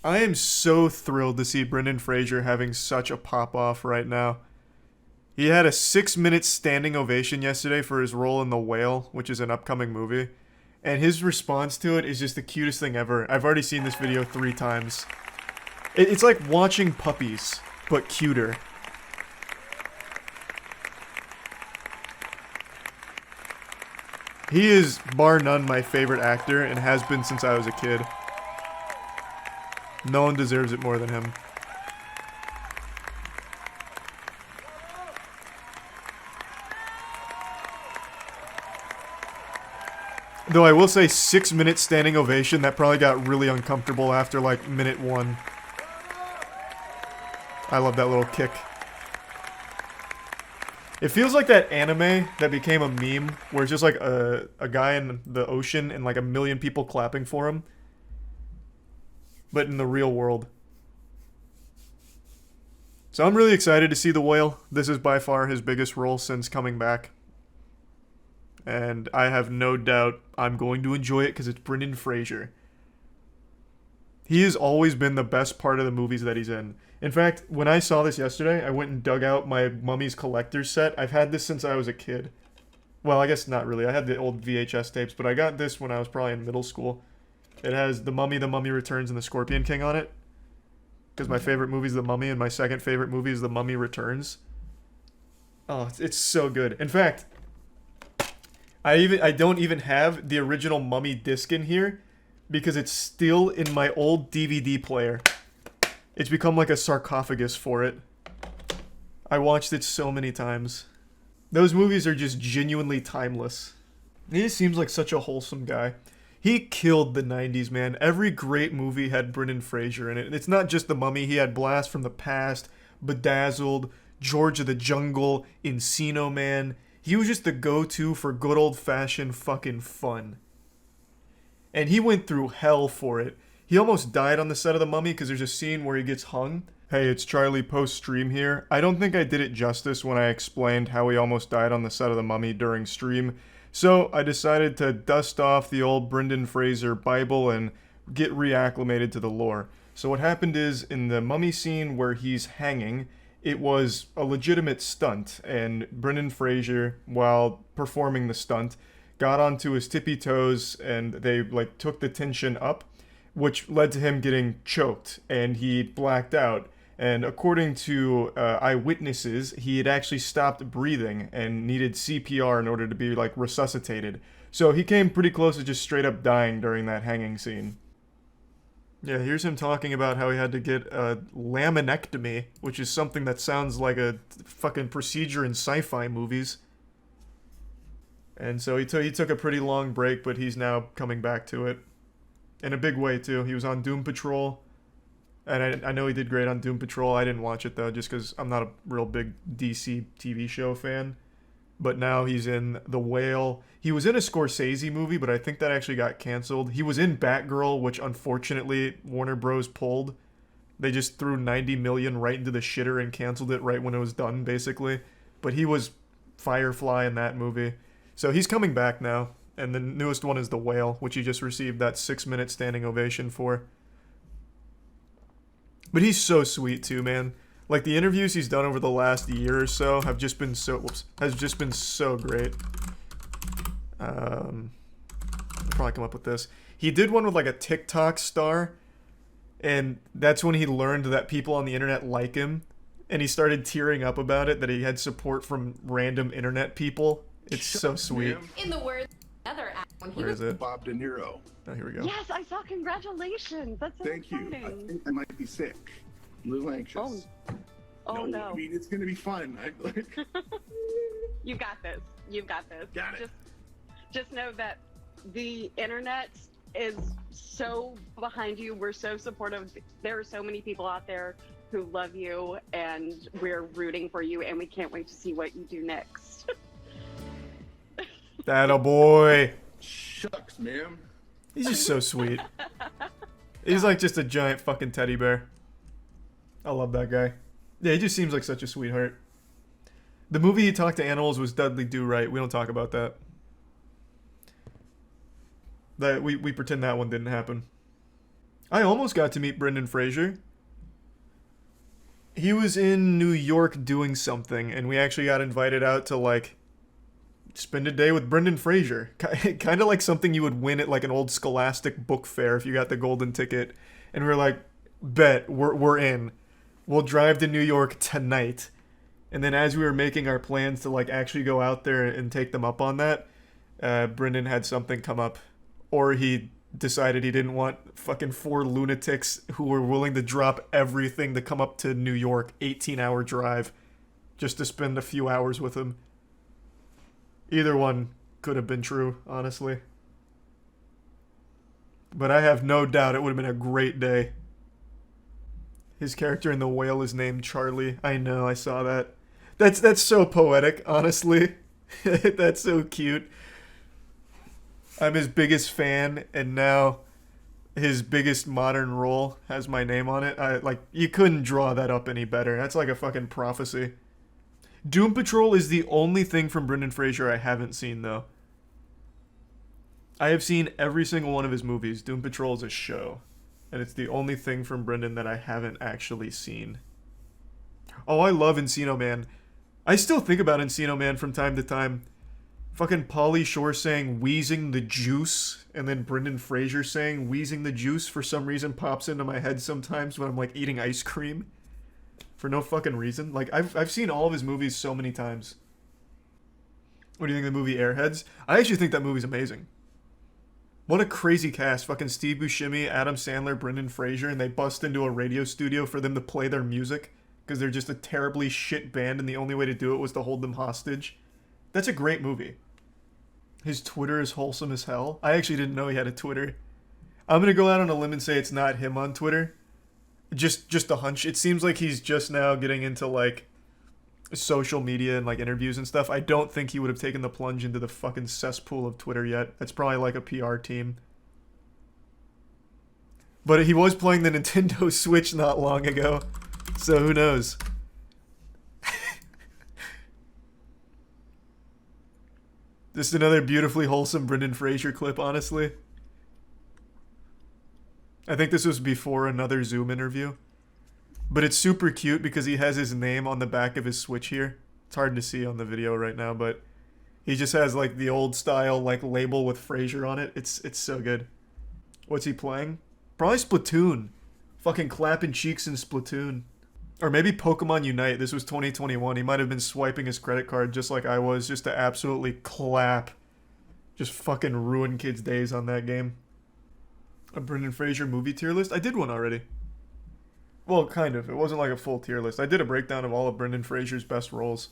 I am so thrilled to see Brendan Fraser having such a pop off right now. He had a 6 minute standing ovation yesterday for his role in The Whale, which is an upcoming movie. And his response to it is just the cutest thing ever. I've already seen this video 3 times. It's like watching puppies, but cuter. He is, bar none, my favorite actor and has been since I was a kid. No one deserves it more than him. Though I will say 6 minute standing ovation, that probably got really uncomfortable after like minute 1. I love that little kick. It feels like that anime that became a meme where it's just like a guy in the ocean and like a million people clapping for him. But in the real world. So I'm really excited to see The Whale. This is by far his biggest role since coming back. And I have no doubt I'm going to enjoy it because it's Brendan Fraser. He has always been the best part of the movies that he's in. In fact, when I saw this yesterday, I went and dug out my Mummy's collector's set. I've had this since I was a kid. Well, I guess not really. I had the old VHS tapes, but I got this when I was probably in middle school. It has The Mummy Returns, and The Scorpion King on it. Because my favorite movie is The Mummy, and my second favorite movie is The Mummy Returns. Oh, it's so good. In fact, I don't even have the original Mummy disc in here because it's still in my old DVD player. It's become like a sarcophagus for it. I watched it so many times. Those movies are just genuinely timeless. He just seems like such a wholesome guy. He killed the 90s, man. Every great movie had Brendan Fraser in it. And it's not just The Mummy. He had Blast from the Past, Bedazzled, George of the Jungle, Encino Man. He was just the go-to for good old-fashioned fucking fun. And he went through hell for it. He almost died on the set of The Mummy because there's a scene where he gets hung. Hey, it's Charlie post-stream here. I don't think I did it justice when I explained how he almost died on the set of The Mummy during stream. So I decided to dust off the old Brendan Fraser Bible and get reacclimated to the lore. So what happened is, in the Mummy scene where he's hanging, it was a legitimate stunt, and Brendan Fraser, while performing the stunt, got onto his tippy toes and they like took the tension up, which led to him getting choked and he blacked out. And according to eyewitnesses, he had actually stopped breathing and needed CPR in order to be like resuscitated. So he came pretty close to just straight up dying during that hanging scene. Yeah, here's him talking about how he had to get a laminectomy, which is something that sounds like a fucking procedure in sci-fi movies. And so he took a pretty long break, but he's now coming back to it. In a big way, too. He was on Doom Patrol. And I know he did great on Doom Patrol. I didn't watch it, though, just because I'm not a real big DC TV show fan. But now he's in The Whale. He was in a Scorsese movie, but I think that actually got canceled. He was in Batgirl, which unfortunately Warner Bros. Pulled. They just threw 90 million right into the shitter and canceled it right when it was done, basically. But he was Firefly in that movie. So he's coming back now. And the newest one is The Whale, which he just received that 6-minute standing ovation for. But he's so sweet too, man. Like the interviews he's done over the last year or so have just been so great. I'll probably come up with this. He did one with like a TikTok star, and that's when he learned that people on the internet like him, and he started tearing up about it, that he had support from random internet people. It's so sweet. In the words of another act, when he Where is it? Bob De Niro. Oh, here we go. Yes, I saw. Congratulations. That's so Thank you. exciting. I think I might be sick. A little anxious. Oh no. I mean, it's going to be fun. You got this. You've got this. Got it. Just know that the internet is so behind you. We're so supportive. There are so many people out there who love you, and we're rooting for you, and we can't wait to see what you do next. That a boy. Shucks, ma'am. He's just so sweet. He's like just a giant fucking teddy bear. I love that guy. Yeah, he just seems like such a sweetheart. The movie he talked to animals was Dudley Do Right. We don't talk about that. We pretend that one didn't happen. I almost got to meet Brendan Fraser. He was in New York doing something, and we actually got invited out to, like, spend a day with Brendan Fraser. Kind of like something you would win at, like, an old Scholastic book fair if you got the golden ticket. And we were like, bet, we're in. We'll drive to New York tonight. And then as we were making our plans to, like, actually go out there and take them up on that, Brendan had something come up. Or he decided he didn't want fucking 4 lunatics who were willing to drop everything to come up to New York, 18-hour drive, just to spend a few hours with him. Either one could have been true, honestly. But I have no doubt it would have been a great day. His character in The Whale is named Charlie. I know, I saw that. That's so poetic, honestly. That's so cute. I'm his biggest fan, and now his biggest modern role has my name on it. You couldn't draw that up any better. That's like a fucking prophecy. Doom Patrol is the only thing from Brendan Fraser I haven't seen, though. I have seen every single one of his movies. Doom Patrol is a show, and it's the only thing from Brendan that I haven't actually seen. Oh, I love Encino Man. I still think about Encino Man from time to time. Fucking Pauly Shore saying wheezing the juice, and then Brendan Fraser saying wheezing the juice for some reason pops into my head sometimes when I'm like eating ice cream. For no fucking reason. Like, I've seen all of his movies so many times. What do you think of the movie Airheads? I actually think that movie's amazing. What a crazy cast. Fucking Steve Buscemi, Adam Sandler, Brendan Fraser, and they bust into a radio studio for them to play their music because they're just a terribly shit band and the only way to do it was to hold them hostage. That's a great movie. His Twitter is wholesome as hell. I actually didn't know he had a Twitter. I'm gonna go out on a limb and say it's not him on Twitter. Just a hunch. It seems like he's just now getting into, like, social media and, like, interviews and stuff. I don't think he would have taken the plunge into the fucking cesspool of Twitter yet. That's probably like a PR team. But he was playing the Nintendo Switch not long ago, so who knows? Just another beautifully wholesome Brendan Fraser clip, honestly. I think this was before another Zoom interview. But it's super cute because he has his name on the back of his Switch here. It's hard to see on the video right now, but he just has, like, the old style, like, label with Fraser on it. It's so good. What's he playing? Probably Splatoon. Fucking clapping cheeks in Splatoon. Or maybe Pokemon Unite. This was 2021. He might have been swiping his credit card just like I was, just to absolutely clap. Just fucking ruin kids' days on that game. A Brendan Fraser movie tier list? I did one already. Well, kind of. It wasn't like a full tier list. I did a breakdown of all of Brendan Fraser's best roles.